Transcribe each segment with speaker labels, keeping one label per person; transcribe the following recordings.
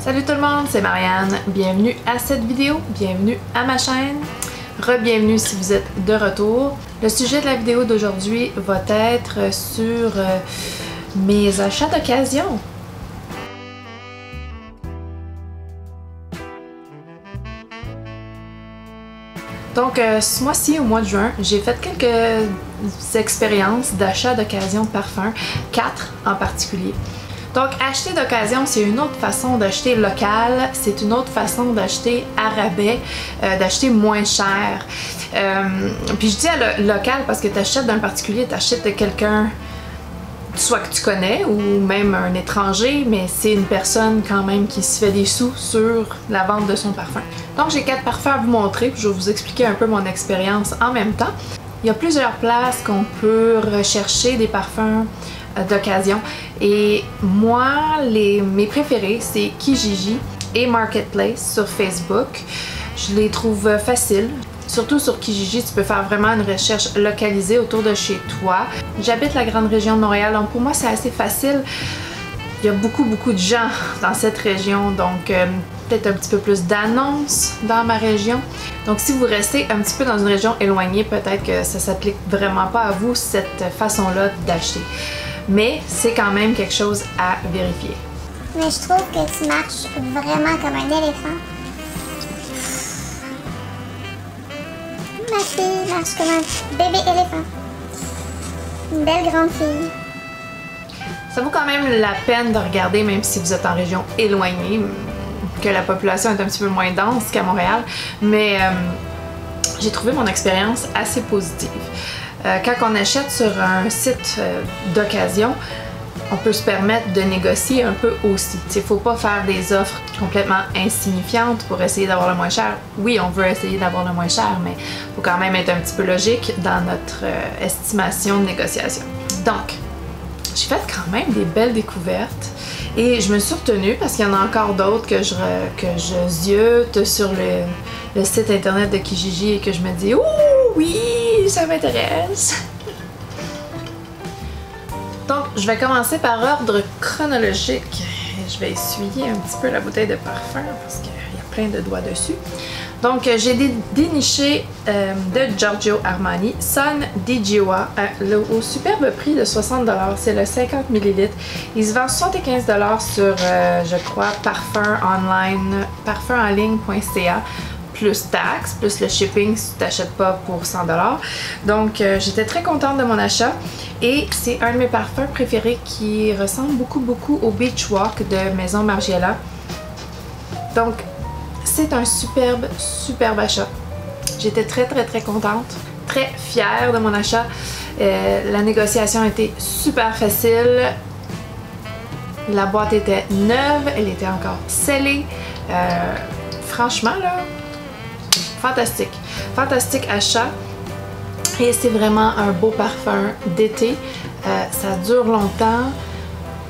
Speaker 1: Salut tout le monde, c'est Marianne. Bienvenue à cette vidéo, bienvenue à ma chaîne. Re-bienvenue si vous êtes de retour. Le sujet de la vidéo d'aujourd'hui va être sur mes achats d'occasion. Donc ce mois-ci, au mois de juin, j'ai fait quelques expériences d'achat d'occasion de parfums, 4 en particulier. Donc acheter d'occasion, c'est une autre façon d'acheter local, c'est une autre façon d'acheter à rabais, d'acheter moins cher. Puis je dis local parce que tu achètes d'un particulier, tu achètes de quelqu'un soit que tu connais ou même un étranger, mais c'est une personne quand même qui se fait des sous sur la vente de son parfum. Donc j'ai 4 parfums à vous montrer, puis je vais vous expliquer un peu mon expérience en même temps. Il y a plusieurs places qu'on peut rechercher des parfums d'occasion et moi, mes préférés, c'est Kijiji et Marketplace sur Facebook. Je les trouve faciles. Surtout sur Kijiji, tu peux faire vraiment une recherche localisée autour de chez toi. J'habite la grande région de Montréal, donc pour moi c'est assez facile. Il y a beaucoup de gens dans cette région, donc peut-être un petit peu plus d'annonces dans ma région. Donc si vous restez un petit peu dans une région éloignée, peut-être que ça s'applique vraiment pas à vous, cette façon-là d'acheter. Mais c'est quand même quelque chose à vérifier.
Speaker 2: Mais je trouve que tu marches vraiment comme un éléphant. Ma fille marche comme un bébé éléphant. Une belle grande fille.
Speaker 1: Ça vaut quand même la peine de regarder, même si vous êtes en région éloignée, que la population est un petit peu moins dense qu'à Montréal, mais j'ai trouvé mon expérience assez positive. Quand on achète sur un site d'occasion, on peut se permettre de négocier un peu aussi. Il ne faut pas faire des offres complètement insignifiantes pour essayer d'avoir le moins cher. Oui, on veut essayer d'avoir le moins cher, mais il faut quand même être un petit peu logique dans notre estimation de négociation. Donc, j'ai fait quand même des belles découvertes et je me suis retenue parce qu'il y en a encore d'autres que je ziote sur le site internet de Kijiji et que je me dis « Oh oui, ça m'intéresse! » Donc, je vais commencer par ordre chronologique. Je vais essuyer un petit peu la bouteille de parfum parce qu'il y a plein de doigts dessus. Donc, j'ai déniché de Giorgio Armani Son di Giua au superbe prix de 60$. C'est le 50 ml. Il se vend 75$ sur, je crois, parfumenligne.ca. Plus taxes, plus le shipping si tu t'achètes pas pour 100$. Donc j'étais très contente de mon achat et c'est un de mes parfums préférés qui ressemble beaucoup au Beach Walk de Maison Margiela. Donc c'est un superbe achat. J'étais très contente, très fière de mon achat. La négociation a été super facile. La boîte était neuve, elle était encore scellée. Franchement là, fantastique achat et c'est vraiment un beau parfum d'été, ça dure longtemps,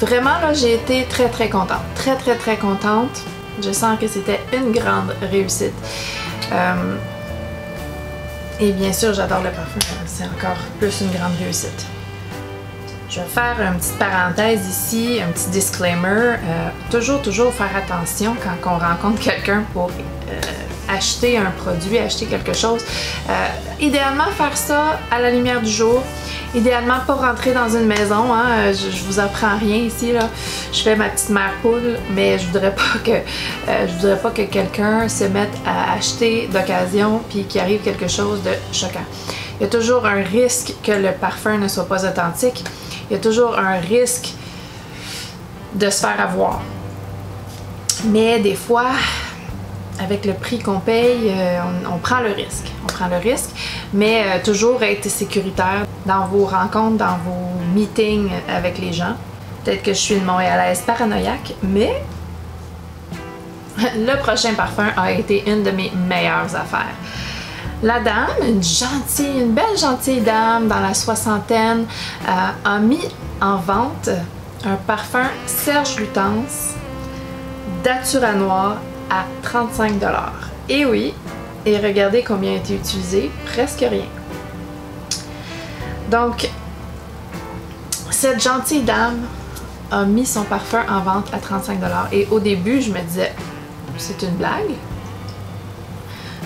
Speaker 1: vraiment là j'ai été très contente, très contente, je sens que c'était une grande réussite et bien sûr j'adore le parfum, c'est encore plus une grande réussite. Je vais faire une petite parenthèse ici, un petit disclaimer, toujours faire attention quand on rencontre quelqu'un pour acheter un produit, acheter quelque chose. Idéalement faire ça à la lumière du jour. Idéalement pas rentrer dans une maison, hein. Je vous apprends rien ici là. Je fais ma petite mère poule, mais je voudrais pas que quelqu'un se mette à acheter d'occasion puis qu'il arrive quelque chose de choquant. Il y a toujours un risque que le parfum ne soit pas authentique. Il y a toujours un risque de se faire avoir. Mais des fois, avec le prix qu'on paye, on prend le risque. On prend le risque, mais toujours être sécuritaire dans vos rencontres, dans vos meetings avec les gens. Peut-être que je suis une Montréalaise paranoïaque, mais le prochain parfum a été une de mes meilleures affaires. La dame, une belle gentille dame dans la soixantaine, a mis en vente un parfum Serge Lutens Datura Noir à 35$. Et oui, et regardez combien a été utilisé, presque rien. Donc, cette gentille dame a mis son parfum en vente à 35 $. Et au début, je me disais, c'est une blague?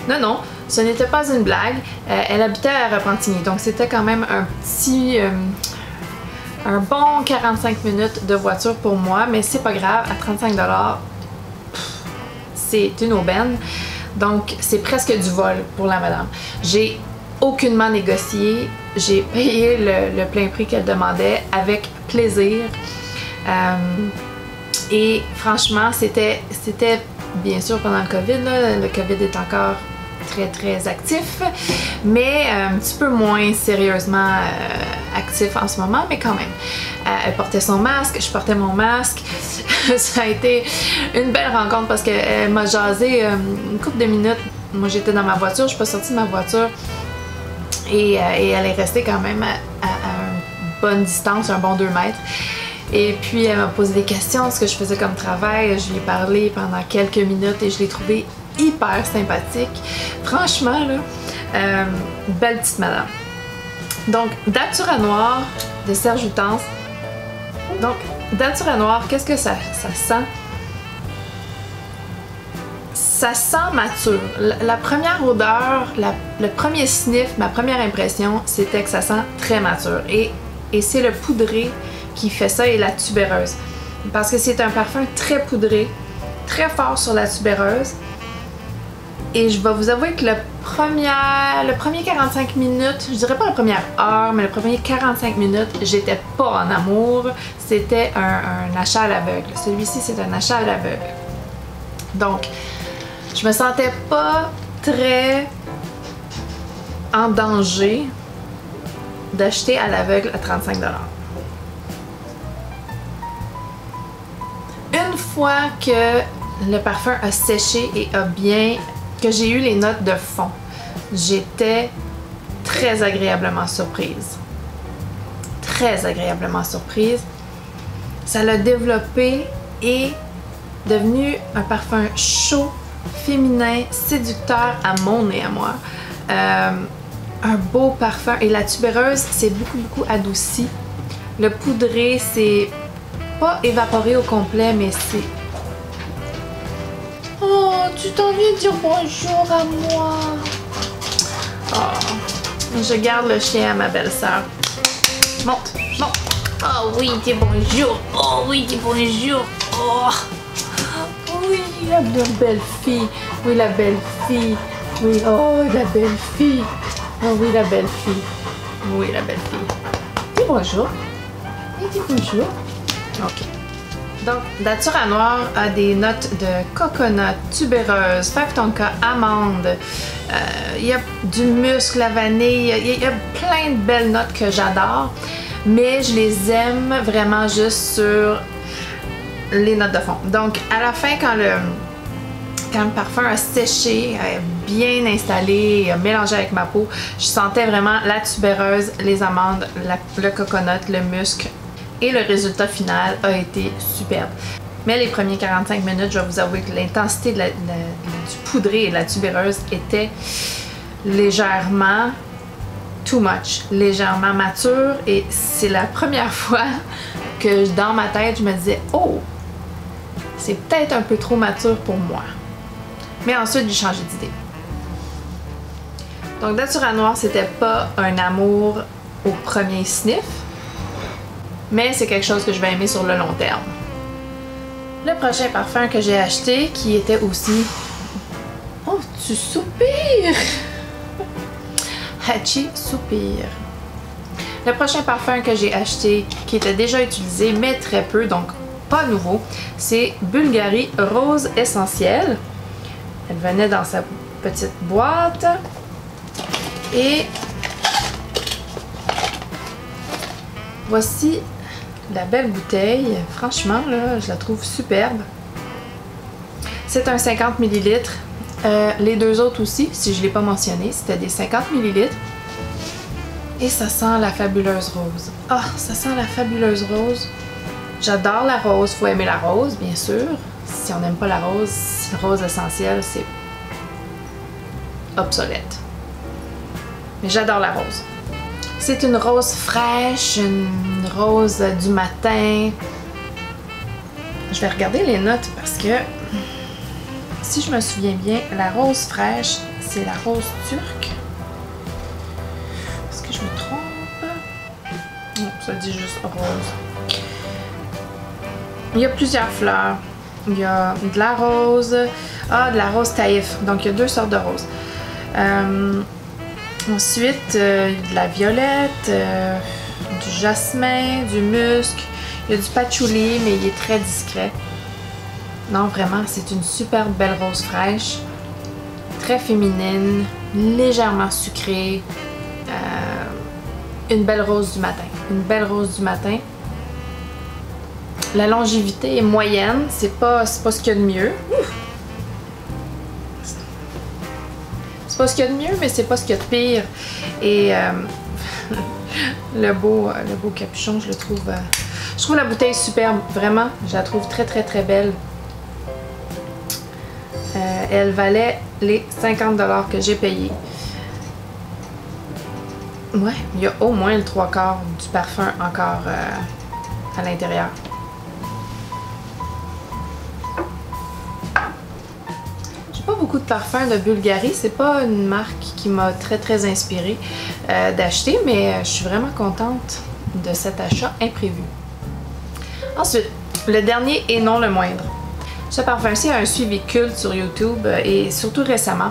Speaker 1: Non, non, ce n'était pas une blague. Elle habitait à Repentigny, donc c'était quand même un bon 45 minutes de voiture pour moi, mais c'est pas grave, à 35 $, c'est une aubaine. Donc, c'est presque du vol pour la madame. J'ai aucunement négocié. J'ai payé le plein prix qu'elle demandait avec plaisir. Et franchement, c'était bien sûr pendant le COVID. Là, le COVID est encore très actif, mais un petit peu moins sérieusement actif en ce moment, mais quand même. Elle portait son masque, je portais mon masque. Ça a été une belle rencontre parce qu'elle m'a jasé une couple de minutes. Moi, j'étais dans ma voiture, je suis pas sortie de ma voiture et elle est restée quand même à une bonne distance, un bon 2 mètres. Et puis, elle m'a posé des questions, ce que je faisais comme travail. Je lui ai parlé pendant quelques minutes et je l'ai trouvée hyper sympathique. Franchement, là, belle petite madame. Donc, Datura Noir de Serge Lutens. Donc, Datura Noir, qu'est-ce que ça sent? Ça sent mature. La première odeur, le premier sniff, ma première impression, c'était que ça sent très mature. Et c'est le poudré qui fait ça et la tubéreuse. Parce que c'est un parfum très poudré, très fort sur la tubéreuse. Et je vais vous avouer que le premier 45 minutes, je dirais pas la première heure, mais le premier 45 minutes, j'étais pas en amour. C'était un achat à l'aveugle. Celui-ci, c'est un achat à l'aveugle. Donc, je me sentais pas très en danger d'acheter à l'aveugle à 35 $. Une fois que le parfum a séché et que j'ai eu les notes de fond, j'étais très agréablement surprise. Très agréablement surprise. Ça l'a développé et devenu un parfum chaud, féminin, séducteur à mon nez à moi. Un beau parfum. Et la tubéreuse, c'est beaucoup adouci. Le poudré, c'est pas évaporé au complet, mais c'est... Oh, tu t'en viens dire bonjour à moi. Oh, je garde le chien à ma belle-sœur. Monte. Oh oui, dis bonjour. Oh oui, dis bonjour. Oh. Oui, la belle fille. Oui, la belle fille. Oui, oh, la belle fille. Oh oui, la belle fille. Oui, la belle fille. Dis bonjour. Et dis bonjour. Ok. Donc, Datura Noir a des notes de coconut, tubéreuse, fève tonka, amande. Il y a du muscle, la vanille. Il y a plein de belles notes que j'adore. Mais je les aime vraiment juste sur les notes de fond. Donc, à la fin, quand le parfum a séché, bien installé, mélangé avec ma peau, je sentais vraiment la tubéreuse, les amandes, le coconut, le muscle. Et le résultat final a été superbe. Mais les premiers 45 minutes, je vais vous avouer que l'intensité du poudré et de la tubéreuse était légèrement too much, légèrement mature. Et c'est la première fois que dans ma tête, je me disais « Oh, c'est peut-être un peu trop mature pour moi. » Mais ensuite, j'ai changé d'idée. Donc, Datura Noir, c'était pas un amour au premier sniff, mais c'est quelque chose que je vais aimer sur le long terme. Le prochain parfum que j'ai acheté, qui était aussi... Oh, tu soupires! Hachi soupire. Le prochain parfum que j'ai acheté, qui était déjà utilisé, mais très peu, donc pas nouveau, c'est Bulgari Rose Essentiel. Elle venait dans sa petite boîte. Et voici la belle bouteille. Franchement, là, je la trouve superbe. C'est un 50 ml. Les deux autres aussi, si je ne l'ai pas mentionné, c'était des 50 ml. Et ça sent la fabuleuse rose. Ah, ça sent la fabuleuse rose. J'adore la rose. Faut aimer la rose, bien sûr. Si on n'aime pas la rose essentielle, c'est obsolète. Mais j'adore la rose. C'est une rose fraîche, une rose du matin, Je vais regarder les notes parce que, si je me souviens bien, la rose fraîche, c'est la rose turque. Est-ce que je me trompe? Non, ça dit juste rose. Il y a plusieurs fleurs. Il y a de la rose. Ah, de la rose taïf. Donc, il y a 2 sortes de roses. Ensuite, de la violette, du jasmin, du musc. Il y a du patchouli, mais il est très discret. Non, vraiment, c'est une super belle rose fraîche. Très féminine, légèrement sucrée. Une belle rose du matin. Une belle rose du matin. La longévité est moyenne. C'est pas ce qu'il y a de mieux. C'est pas ce qu'il y a de mieux, mais c'est pas ce qu'il y a de pire. Et le beau capuchon, je le trouve... je trouve la bouteille superbe. Vraiment, je la trouve très, très, très belle. Elle valait les 50 $ que j'ai payés. Ouais, il y a au moins le 3/4 du parfum encore à l'intérieur. J'ai pas beaucoup de parfums de Bulgari. C'est pas une marque qui m'a très très inspirée d'acheter, mais je suis vraiment contente de cet achat imprévu. Ensuite, le dernier et non le moindre. Ce parfum-ci a un suivi culte sur YouTube et surtout récemment.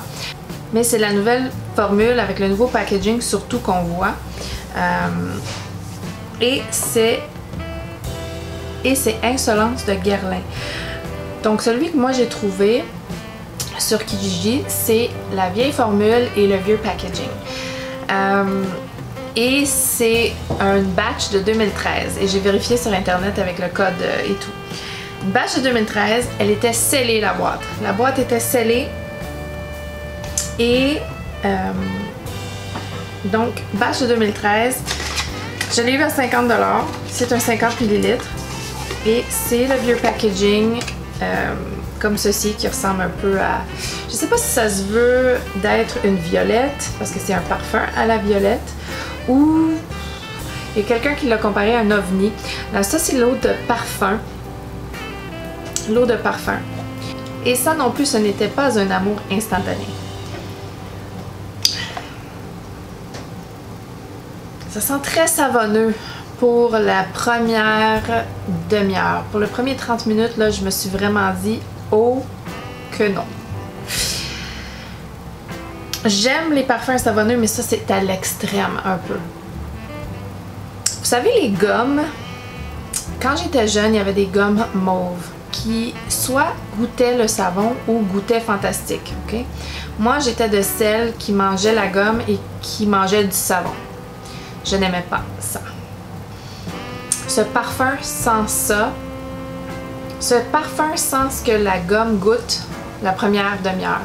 Speaker 1: Mais c'est la nouvelle formule avec le nouveau packaging surtout qu'on voit. Et c'est Insolence de Guerlain. Donc celui que moi j'ai trouvé sur Kijiji, c'est la vieille formule et le vieux packaging. Et c'est un batch de 2013. Et j'ai vérifié sur internet avec le code et tout. Une batch de 2013, elle était scellée la boîte. La boîte était scellée. Et donc, batch de 2013, je l'ai eu à 50 $. C'est un 50 ml. Et c'est le vieux packaging comme ceci qui ressemble un peu à... Je sais pas si ça se veut d'être une violette, parce que c'est un parfum à la violette, ou il y a quelqu'un qui l'a comparé à un ovni. Là, ça, c'est l'eau de parfum. L'eau de parfum. Et ça non plus, ce n'était pas un amour instantané. Ça sent très savonneux pour la première demi-heure. Pour le premier 30 minutes, là, je me suis vraiment dit « Oh que non ». J'aime les parfums savonneux, mais ça, c'est à l'extrême un peu. Vous savez, les gommes, quand j'étais jeune, il y avait des gommes mauves qui soit goûtaient le savon ou goûtaient fantastique, ok? Moi, j'étais de celles qui mangeaient la gomme et qui mangeaient du savon. Je n'aimais pas ça. Ce parfum sent ça. Ce parfum sent ce que la gomme goûte la première demi-heure.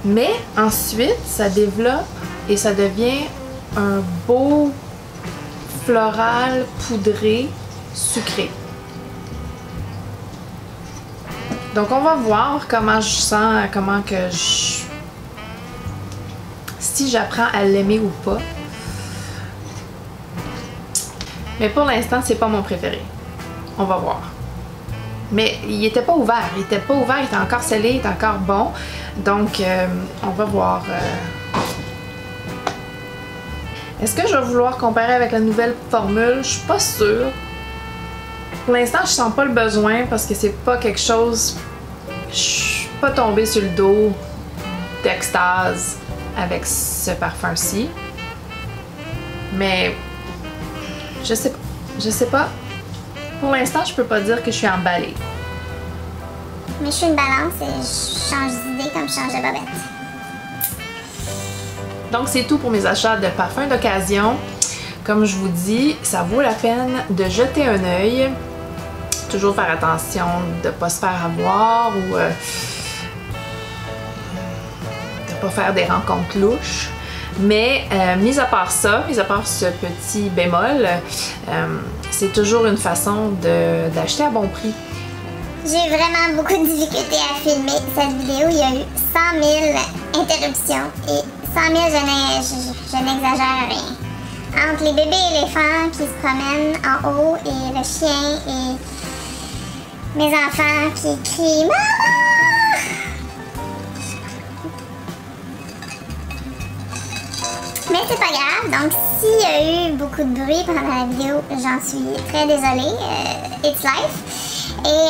Speaker 1: Mais ensuite, ça développe et ça devient un beau floral poudré, sucré. Donc on va voir comment je sens, comment que je... si j'apprends à l'aimer ou pas. Mais pour l'instant, c'est pas mon préféré. On va voir. Mais il était pas ouvert. Il était pas ouvert, il était encore scellé, il était encore bon. Donc, on va voir. Est-ce que je vais vouloir comparer avec la nouvelle formule? Je suis pas sûre. Pour l'instant, je sens pas le besoin parce que c'est pas quelque chose... Je suis pas tombée sur le dos d'extase avec ce parfum-ci. Mais... je sais pas. Je sais pas. Pour l'instant, je peux pas dire que je suis emballée.
Speaker 2: Mais je suis une balance et je change d'idée comme je change de bobette.
Speaker 1: Donc, c'est tout pour mes achats de parfums d'occasion. Comme je vous dis, ça vaut la peine de jeter un œil. Toujours faire attention de ne pas se faire avoir ou de ne pas faire des rencontres louches. Mais, mis à part ça, mis à part ce petit bémol, c'est toujours une façon d'acheter à bon prix.
Speaker 2: J'ai eu vraiment beaucoup de difficultés à filmer cette vidéo. Il y a eu 100 000 interruptions et 100 000, je n'exagère rien. entre les bébés éléphants qui se promènent en haut et le chien et mes enfants qui crient « Maman! » Mais c'est pas grave, donc s'il y a eu beaucoup de bruit pendant la vidéo, j'en suis très désolée. It's life. Et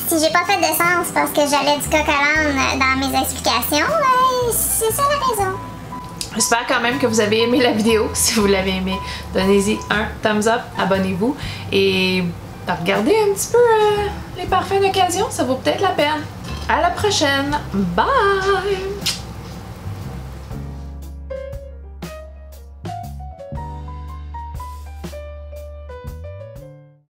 Speaker 2: si j'ai pas fait de sens parce que j'allais du coq à l'âne dans mes explications, c'est ça la raison.
Speaker 1: J'espère quand même que vous avez aimé la vidéo. Si vous l'avez aimé, donnez-y un thumbs up, abonnez-vous et regardez un petit peu les parfums d'occasion, ça vaut peut-être la peine. À la prochaine, bye!